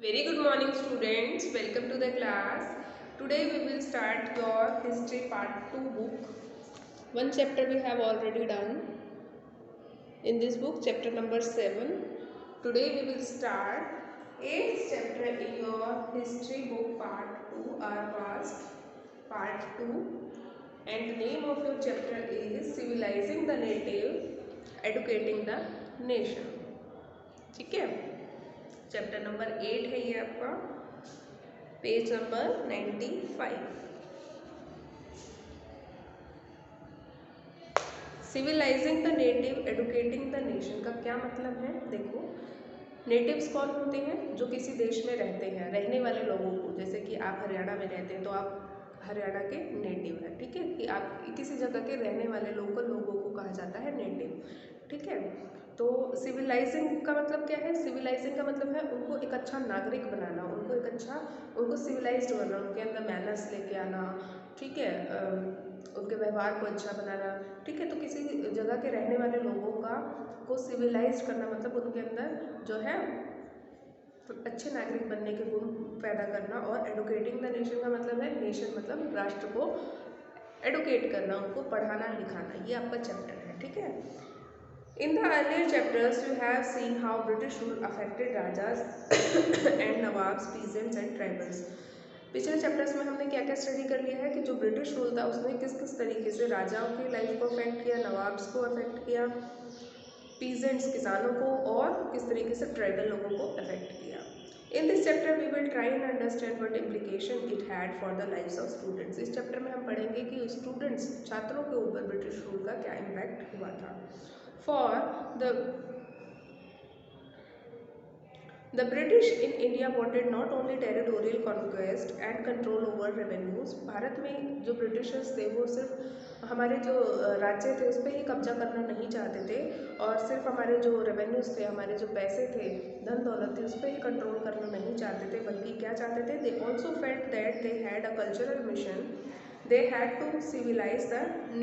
Very good morning students, welcome to the class. Today we will start your history part 2 book. One chapter we have already done. In this book chapter number 7. Today we will start 8th chapter in your history book part 2 our past part 2 and the name of your chapter is Civilizing the Native, Educating the Nation. ठीक है, chapter number 8 है ये आपका, page number 95। Civilising the native educating the nation का क्या मतलब है? देखो, नेटिव्स कौन होते हैं? जो किसी देश में रहते हैं, रहने वाले लोगों को। जैसे कि आप हरियाणा में रहते हैं तो आप हरियाणा के नेटिव हैं, ठीक है। कि आप किसी जगह के रहने वाले लोकल लोगों को कहा जाता है नेटिव, ठीक है। तो सिविलाइजिंग का मतलब क्या है? सिविलाइजिंग का मतलब है उनको एक अच्छा नागरिक बनाना, उनको एक अच्छा, उनको सिविलाइज्ड करना, उनके अंदर मैनर्स लेके आना, ठीक है, उनके व्यवहार को अच्छा बनाना, ठीक है। तो किसी जगह के रहने वाले लोगों को सिविलाइज्ड करना मतलब उनके अंदर जो है अच्छे नागरिक बनने के गुण पैदा करना। और एडुकेटिंग द नेशन का मतलब है, नेशन मतलब राष्ट्र को एडुकेट करना, उनको पढ़ाना लिखाना। ये आपका चैप्टर है, ठीक है। In the earlier chapters, you have seen how British rule affected rajas and nawabs, peasants and tribals. पिछले चैप्टर्स में हमने क्या क्या स्टडी कर लिया है कि जो ब्रिटिश रूल था उसने किस किस तरीके से राजाओं की लाइफ को अफेक्ट किया, नवाब्स को अफेक्ट किया, पीजेंट्स किसानों को, और किस तरीके से ट्राइबल लोगों को अफेक्ट किया। In this chapter we will try and understand what implication it had for the lives of students. इस चैप्टर में हम पढ़ेंगे कि स्टूडेंट्स, छात्रों के ऊपर ब्रिटिश रूल का क्या इम्पैक्ट हुआ था। For the British in India wanted not only territorial conquest and control over revenues। Bharat में जो ब्रिटिशर्स थे वो सिर्फ हमारे जो राज्य थे उस पर ही कब्जा करना नहीं चाहते थे, और सिर्फ हमारे जो रेवेन्यूज थे, हमारे जो पैसे थे, धन दौलत थी, उस पर ही कंट्रोल करना नहीं चाहते थे, बल्कि क्या चाहते थे? They also felt that they had a cultural mission, they had to civilise the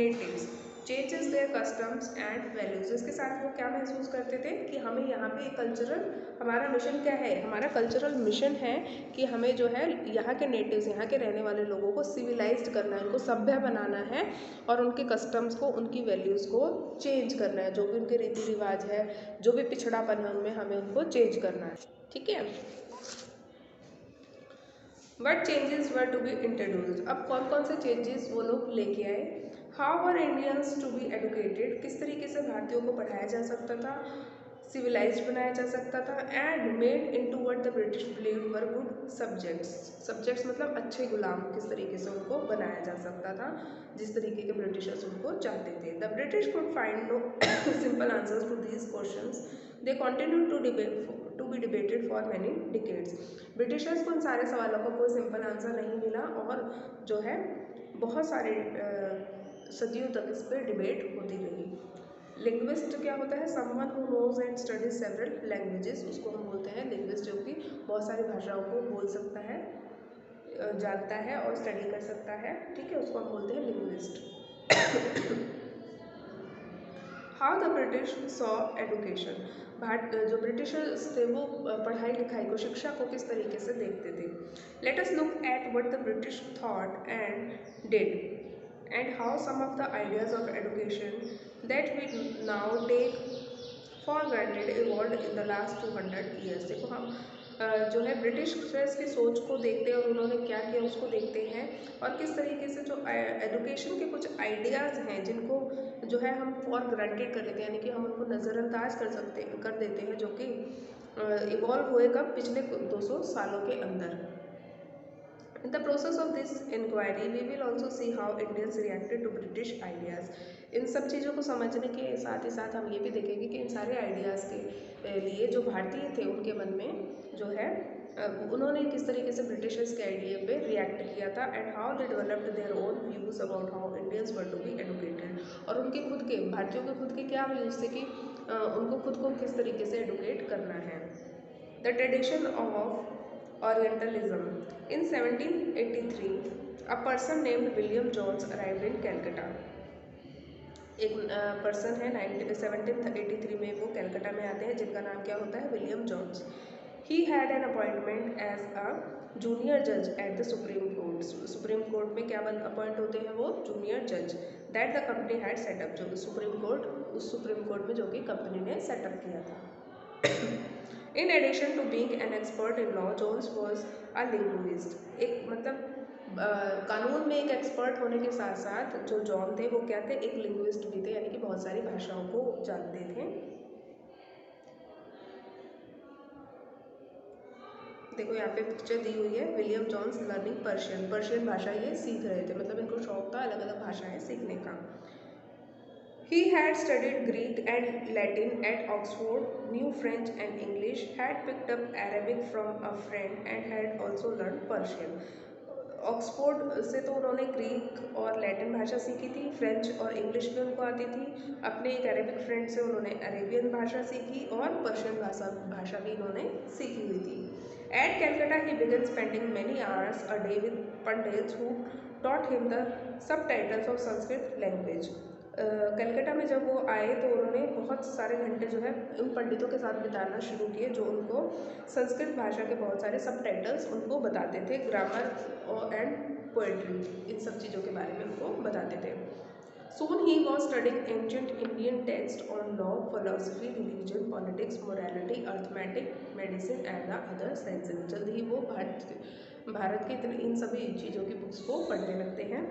natives, changes their customs and values. इसके साथ वो क्या महसूस करते थे कि हमें यहाँ पे कल्चरल, हमारा मिशन क्या है? हमारा कल्चरल मिशन है कि हमें जो है यहाँ के नेटिव्स, यहाँ के रहने वाले लोगों को सिविलाइज्ड करना है, उनको सभ्य बनाना है, और उनके कस्टम्स को, उनकी वैल्यूज़ को चेंज करना है। जो भी उनके रीति रिवाज है, जो भी पिछड़ापन है उनमें, हमें उनको चेंज करना है, ठीक है। What changes were to be introduced. अब कौन कौन से चेंजेस वो लोग लेके आए? How were Indians to be educated, किस तरीके से भारतीयों को पढ़ाया जा सकता था, सिविलाइज्ड बनाया जा सकता था, and made into what the British believed were good subjects. Subjects मतलब अच्छे गुलाम, किस तरीके से उनको बनाया जा सकता था, जिस तरीके के ब्रिटिशर्स उनको चाहते थे। The British could find no simple answers to these questions, they continue to be debated for many decades. Britishers को उन सारे सवालों का कोई सिंपल आंसर नहीं मिला, और जो है बहुत सारे सदियों तक इस पर डिबेट होती रही। लिंग्विस्ट क्या होता है? Someone who knows and studies several languages, उसको हम बोलते हैं लिंग्विस्ट, जो कि बहुत सारी भाषाओं को बोल सकता है, जानता है और स्टडी कर सकता है, ठीक है, उसको हम बोलते हैं linguist. How the British saw education, Bharat जो ब्रिटिशर्स थे वो पढ़ाई लिखाई को, शिक्षा को किस तरीके से देखते थे। Let us look at what the British thought and did and how some of the ideas of education that we now take for granted evolve in the last 200 years. देखो, हम जो है ब्रिटिशर्स की सोच को देखते हैं और उन्होंने क्या किया उसको देखते हैं, और किस तरीके से जो एडुकेशन के कुछ आइडियाज़ हैं जिनको जो है हम फॉर ग्रांटेड कर लेते हैं, यानी कि हम उनको नज़रअंदाज कर देते हैं, जो कि इवॉल्व हुए कब? पिछले 200 सालों के अंदर। In the process of this inquiry, we will also see how Indians reacted to British ideas. इन सब चीज़ों को समझने के साथ ही साथ हम ये भी देखेंगे कि इन सारे आइडियाज़ के लिए जो भारतीय थे उनके मन में जो है उन्होंने किस तरीके से ब्रिटिशर्स के आइडिया पे रिएक्ट किया था, and how they developed their own views about how Indians were to be educated. और उनके खुद के, भारतीयों के खुद के क्या व्यूज़ थे कि उनको खुद को किस तरीके से एडुकेट करना है। The tradition of Orientalism. In 1783, a person named William Jones arrived in Calcutta. एक पर्सन है 1783 में वो कलकत्ता में आते हैं, जिनका नाम क्या होता है? William Jones. He had an appointment as a junior जज at the supreme court. Supreme court में क्या अपॉइंट होते हैं वो? जूनियर जज। That the company had setup, जो सुप्रीम कोर्ट, उस सुप्रीम कोर्ट में जो कि कंपनी ने सेटअप किया था। In addition to being an expert in law, Jones was a linguist. एक मतलब कानून में एक एक्सपर्ट होने के साथ साथ जो जॉन थे वो क्या थे? एक लिंग्विस्ट भी थे, यानी कि बहुत सारी भाषाओं को जानते थे। देखो यहाँ पे पिक्चर दी हुई है, William Johns learning Persian. Persian भाषा ये सीख रहे थे, मतलब इनको शौक था अलग अलग भाषाएं सीखने का। He had studied Greek and Latin at Oxford, knew French and English, had picked up Arabic from a friend and had also learned Persian. Oxford से तो उन्होंने ग्रीक और लैटिन भाषा सीखी थी, फ्रेंच और इंग्लिश भी उनको आती थी। अपने एक अरेबिक फ्रेंड से उन्होंने अरेबियन भाषा सीखी और पर्शियन भाषा भी इन्होंने सीखी हुई थी। At Calcutta, he began spending many hours a day with Pandits who taught him the subtitles of Sanskrit language. Calcutta में जब वो आए तो उन्होंने बहुत सारे घंटे जो है उन पंडितों के साथ बिताना शुरू किए, जो उनको संस्कृत भाषा के बहुत सारे सबटाइटल्स उनको बताते थे, ग्रामर और एंड पोएट्री, इन सब चीज़ों के बारे में उनको बताते थे। Soon he was studying ancient Indian texts on law, philosophy, religion, politics, morality, arithmetic, medicine and the other sciences. जल्द ही वो भारत के इन सभी चीज़ों की बुक्स को पढ़ने लगते हैं।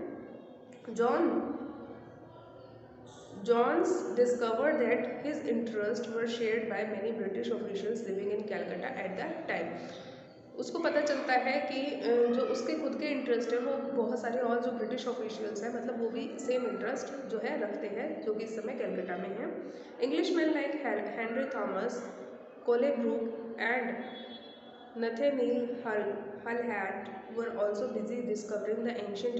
Johns discovered that his interests were shared by many British officials living in Calcutta at that time. उसको पता चलता है कि जो उसके खुद के इंटरेस्ट है वो बहुत सारे और जो ब्रिटिश ऑफिशियल्स हैं, मतलब वो भी सेम इंटरेस्ट जो है रखते हैं, जो कि इस समय कलकत्ता में है। Englishman like Henry Thomas, Colebrook and Nathaniel Hallhat were also busy discovering the ancient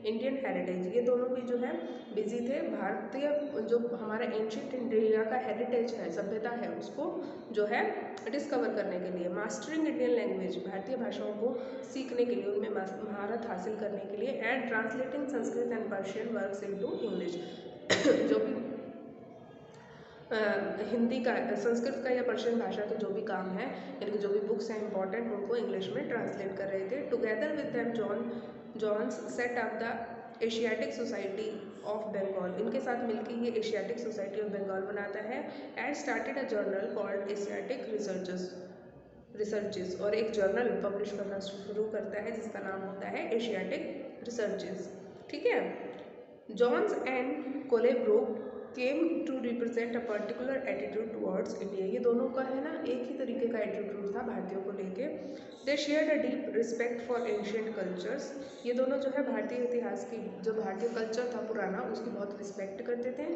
Indian heritage. ये दोनों भी जो है बिजी थे, भारतीय जो हमारा एंशियंट इंडिया का हेरिटेज है, सभ्यता है, उसको जो है डिस्कवर करने के लिए। मास्टरिंग इंडियन लैंग्वेज, भारतीय भाषाओं को सीखने के लिए, उनमें महारत हासिल करने के लिए। And translating Sanskrit and Persian works into English, जो भी हिंदी का, संस्कृत का या पर्शियन भाषा के जो भी काम है, इनके जो भी बुक्स हैं इंपॉर्टेंट, उनको इंग्लिश में ट्रांसलेट कर रहे थे। Together with them Jones set up the Asiatic Society of Bengal. इनके साथ मिलकर ये एशियाटिक सोसाइटी ऑफ बंगाल बनाता है। And started a journal called Asiatic researches, और एक जर्नल पब्लिश करना शुरू करता है जिसका नाम होता है एशियाटिक रिसर्चेस। ठीक है। Jones and Colebrooke came to represent a particular attitude towards India. ये दोनों का है ना एक ही तरीके का एटीट्यूड था भारतीयों को लेके। दे shared a deep respect for ancient cultures. ये दोनों जो है भारतीय इतिहास की, जो भारतीय कल्चर था पुराना, उसकी बहुत रिस्पेक्ट करते थे।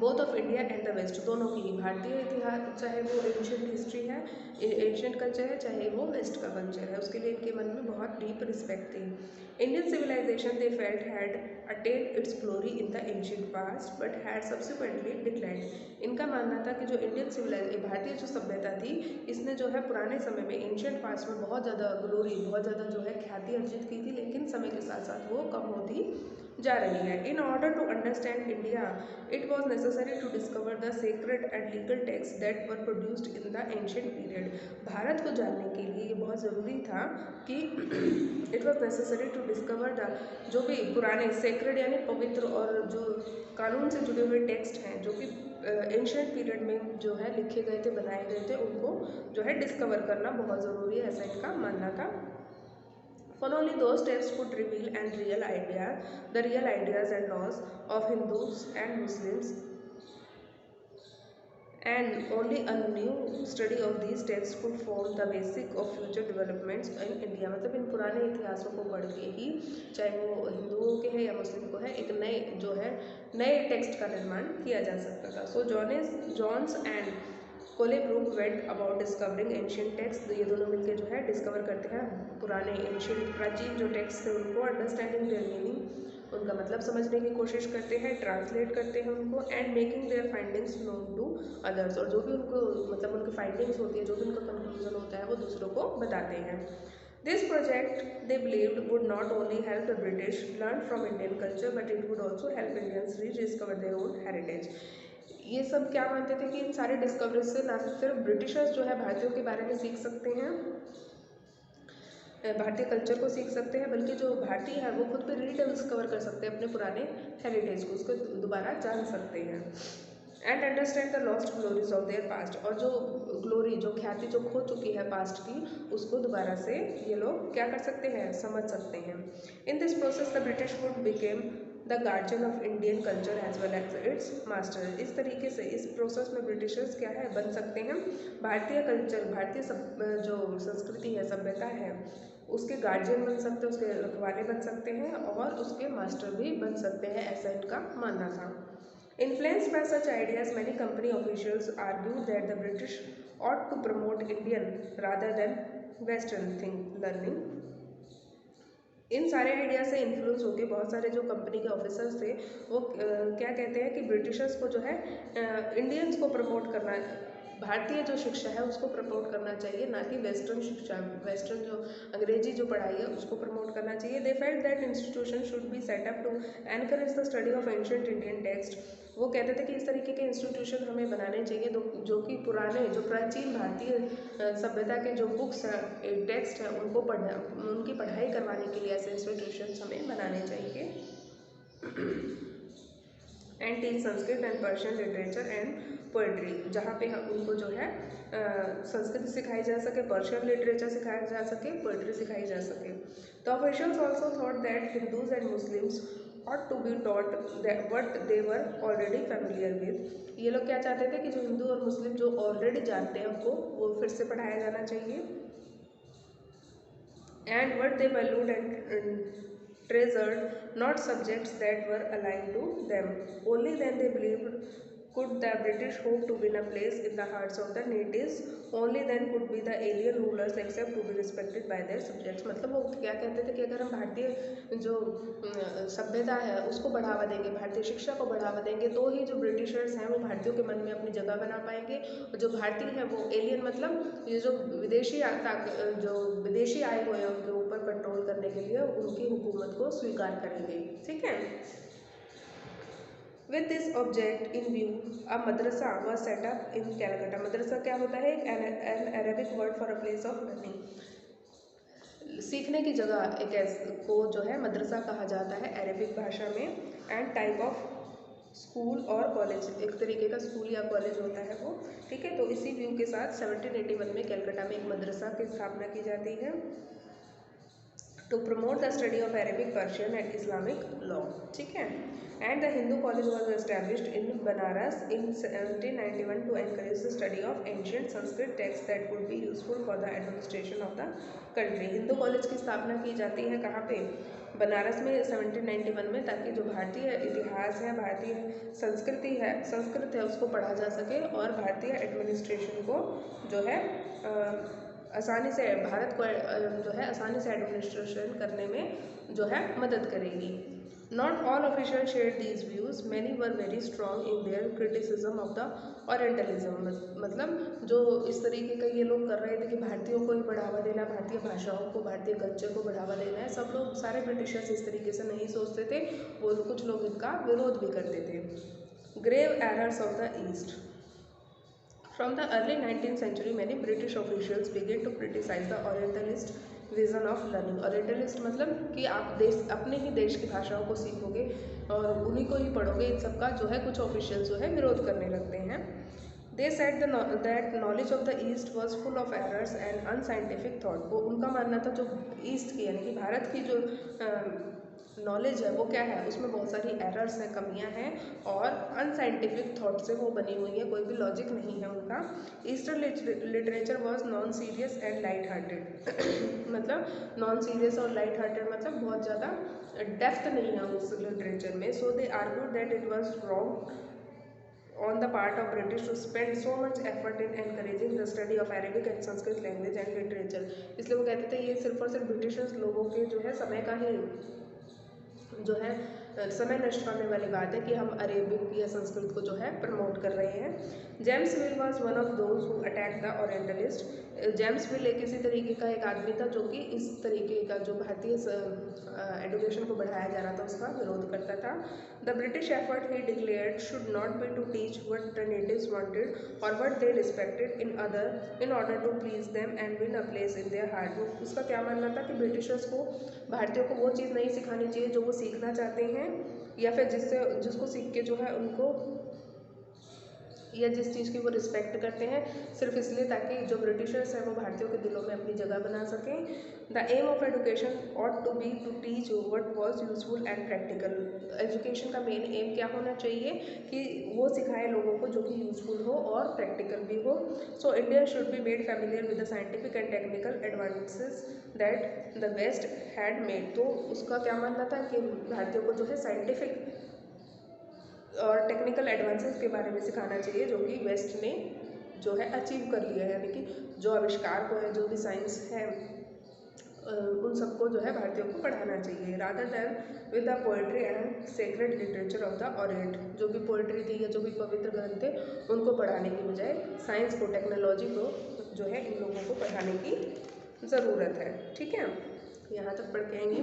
Both of India and the West, दोनों की, भारतीय इतिहास चाहे वो एंशियंट हिस्ट्री है, एंशियंट कल्चर है, चाहे वो वेस्ट का कल्चर है, उसके लिए इनके मन में बहुत डीप रिस्पेक्ट थी। Indian civilisation they felt had attained its glory in the ancient past but had subsequently declined. इनका मानना था कि जो इंडियन सिविलाइजेशन, भारतीय जो सभ्यता थी, इसने जो है पुराने समय में एंशियंट पास्ट में बहुत ज़्यादा ग्लोरी, बहुत ज़्यादा जो है ख्याति अर्जित की थी, लेकिन समय के साथ साथ वो कम होती जा रही है। In order to understand India it was necessary to discover the sacred and legal text that were produced in the ancient period. Bharat को जानने के लिए ये बहुत ज़रूरी था कि it was necessary to discover the, जो भी पुराने सेक्रेड यानी पवित्र और जो कानून से जुड़े हुए टेक्स्ट हैं, जो कि एंशियंट पीरियड में जो है लिखे गए थे, बनाए गए थे, उनको जो है डिस्कवर करना बहुत ज़रूरी है, ऐसा इनका मानना था। For only those texts could reveal the real ideas and laws of Hindus and Muslims, and only a new study of these texts could form the basic of future developments in India। मतलब इन पुराने इतिहासों को पढ़ के ही, चाहे वो हिंदुओं के हैं या मुस्लिम को है, एक नए जो है नए टेक्स्ट का निर्माण किया जा सकता था। So Jones and Colebrooke went about discovering ancient text. ये दोनों मिलकर जो है डिस्कवर करते हैं पुराने एंशियंट प्राचीन जो टेक्स्ट थे उनको, अंडरस्टैंडिंग देयर मीनिंग, उनका मतलब समझने की कोशिश करते हैं, ट्रांसलेट करते हैं उनको, and making their findings known to others, और जो भी उनको मतलब उनकी फाइंडिंग्स होती है, जो भी उनका कंक्लूजन होता है, वो दूसरों को बताते हैं। This project they believed would not only help the British learn from Indian culture but it would also help Indians rediscover their own heritage। ये सब क्या मानते थे कि इन सारे डिस्कवरीज से ना सिर्फ ब्रिटिशर्स जो है भारतीयों के बारे में सीख सकते हैं, भारतीय कल्चर को सीख सकते हैं, बल्कि जो भारतीय है वो खुद भी रीडिस्कवर कर सकते हैं अपने पुराने हेरिटेज को, उसको दोबारा जान सकते हैं। And understand the lost glories of their past, और जो ग्लोरी, जो ख्याति जो खो चुकी है पास्ट की, उसको दोबारा से ये लोग क्या कर सकते हैं, समझ सकते हैं। In this process the British would become the guardian of Indian culture as well as its master. इस तरीके से इस प्रोसेस में ब्रिटिशर्स क्या है, बन सकते हैं भारतीय कल्चर, भारतीय जो संस्कृति है, सभ्यता है, उसके गार्जियन बन सकते हैं, उसके रखवाले बन सकते हैं और उसके मास्टर भी बन सकते हैं, ऐसा इनका मानना था। Influenced by such ideas, many company officials argued that the British ought to promote Indian rather than Western learning. इन सारे आइडिया से इन्फ्लुएंस होकर बहुत सारे जो कंपनी के ऑफिसर्स थे वो क्या कहते हैं कि ब्रिटिशर्स को जो है इंडियंस को प्रमोट करना, भारतीय जो शिक्षा है उसको प्रमोट करना चाहिए, ना कि वेस्टर्न शिक्षा, वेस्टर्न जो अंग्रेजी जो पढ़ाई है उसको प्रमोट करना चाहिए। They felt that institution should be set up to encourage the study of ancient Indian text. वो कहते थे कि इस तरीके के इंस्टीट्यूशन हमें बनाने चाहिए जो कि पुराने, जो प्राचीन भारतीय सभ्यता के जो बुक्स हैं, टेक्स्ट हैं, उनकी पढ़ाई करवाने के लिए ऐसे इंस्टीट्यूशन हमें बनाने चाहिए। And teach Sanskrit and Persian literature and poetry, जहाँ पे हम उनको जो है संस्कृत सिखाई जा सके, पर्शियन लिटरेचर सिखाया जा सके, पोइट्री सिखाई जा सके। The officials also thought that Hindus and Muslims ought to be taught that what they were already familiar with। ये लोग क्या चाहते थे कि जो हिंदू और मुस्लिम जो ऑलरेडी जानते हैं उनको वो फिर से पढ़ाया जाना चाहिए। and what they valued and treasured, not subjects that were aligned to them. Only then they believed could the British hope to win a place in the hearts of the natives. Only then could be the alien rulers accept to be respected by their subjects। मतलब वो क्या कहते थे कि अगर हम भारतीय जो सभ्यता है उसको बढ़ावा देंगे, भारतीय शिक्षा को बढ़ावा देंगे, तो ही जो ब्रिटिशर्स हैं वो भारतीयों के मन में अपनी जगह बना पाएंगे, और जो भारतीय है वो एलियन, मतलब ये जो विदेशी आए हुए हैं उनके ऊपर कंट्रोल करने के लिए उनकी हुकूमत को स्वीकार करेंगे। ठीक है। With this object in view, a madrasa was set up in Calcutta। मदरसा क्या होता है? an Arabic word for a place of learning। सीखने की जगह को जो है मदरसा कहा जाता है अरबिक भाषा में। एंड टाइप ऑफ स्कूल और कॉलेज, एक तरीके का स्कूल या कॉलेज होता है वो। ठीक है। तो इसी व्यू के साथ 1781 में कलकत्ता में एक मदरसा की स्थापना की जाती है to promote the study of Arabic, Persian and Islamic law। ठीक है। And the Hindu college was established in Banaras in 1791 to encourage the study of ancient Sanskrit texts that would be useful for the administration of the country। Hindu college की स्थापना की जाती है कहाँ पे? बनारस में 1791 में, ताकि जो भारतीय इतिहास है, भारतीय संस्कृत है उसको पढ़ा जा सके और भारतीय एडमिनिस्ट्रेशन को जो है आसानी से, भारत को जो है आसानी से एडमिनिस्ट्रेशन करने में जो है मदद करेगी। Not all officials shared these views. Many were very strong in their criticism of the Orientalism। मतलब जो इस तरीके का ये लोग कर रहे थे कि भारतीयों को ही बढ़ावा देना, भारतीय भाषाओं को, भारतीय कल्चर को बढ़ावा देना है, सब लोग, सारे ब्रिटिशर्स इस तरीके से नहीं सोचते थे, वो कुछ लोग इनका विरोध भी करते थे। Grave errors of the East। From the early 19th century, many British officials began to criticize the Orientalist vision of learning. Orientalist मतलब कि आप अपने ही देश की भाषाओं को सीखोगे और उन्हीं को ही पढ़ोगे, इन सब का जो है कुछ ऑफिशियल्स जो है विरोध करने लगते हैं। They said that knowledge of the east was full of errors and unscientific thought. वो उनका मानना था जो ईस्ट की यानी कि भारत की जो नॉलेज है वो क्या है, उसमें बहुत सारी एरर्स हैं, कमियां हैं और अनसाइंटिफिक थॉट से वो बनी हुई है, कोई भी लॉजिक नहीं है उनका। Eastern literature was non serious and light hearted. मतलब नॉन सीरियस और लाइट हार्टेड मतलब बहुत ज़्यादा डेप्थ नहीं है उस लिटरेचर में। So they argued that it was wrong on the part of British to spend so much effort in encouraging the study of Arabic and Sanskrit language and literature। इसलिए वो कहते थे ये सिर्फ और सिर्फ ब्रिटिशर्स लोगों के जो है समय का ही जो है समय नष्ट करने वाली बात है कि हम अरेबिक या संस्कृत को जो है प्रमोट कर रहे हैं। James will was one of those who attack the orientalist. James will एक इसी तरीके का एक आदमी था जो कि इस तरीके का जो भारतीय एडुकेशन को बढ़ाया जा रहा था उसका विरोध करता था। The British effort he declared should not be to teach what the natives wanted और what they respected in order to please them and win a place in their heart. उसका क्या मानना था कि ब्रिटिशर्स को भारतीयों को वो चीज़ नहीं सिखानी चाहिए जो वो सीखना चाहते हैं, या फिर जिसको सीख के जो है उनको, या जिस चीज़ की वो रिस्पेक्ट करते हैं, सिर्फ इसलिए ताकि जो ब्रिटिशर्स हैं वो भारतीयों के दिलों में अपनी जगह बना सकें। The aim of education ought to be to teach what was useful and practical. Education का मेन एम क्या होना चाहिए कि वो सिखाए लोगों को जो कि यूजफुल हो और प्रैक्टिकल भी हो। So India should be made familiar with the scientific and technical advances that the West had made. तो उसका क्या मानना था कि भारतीयों को जो है साइंटिफिक और टेक्निकल एडवांसेस के बारे में सिखाना चाहिए जो कि वेस्ट ने जो है अचीव कर लिया है, यानी कि जो आविष्कार को है, जो भी साइंस है, उन सबको जो है भारतीयों को पढ़ाना चाहिए। Rather than with the poetry and sacred literature of the orient. जो भी पोइट्री थी या जो भी पवित्र ग्रंथ थे उनको पढ़ाने की बजाय साइंस को, टेक्नोलॉजी को जो है इन लोगों को पढ़ाने की ज़रूरत है। ठीक है, यहाँ तक पढ़ के आएंगे।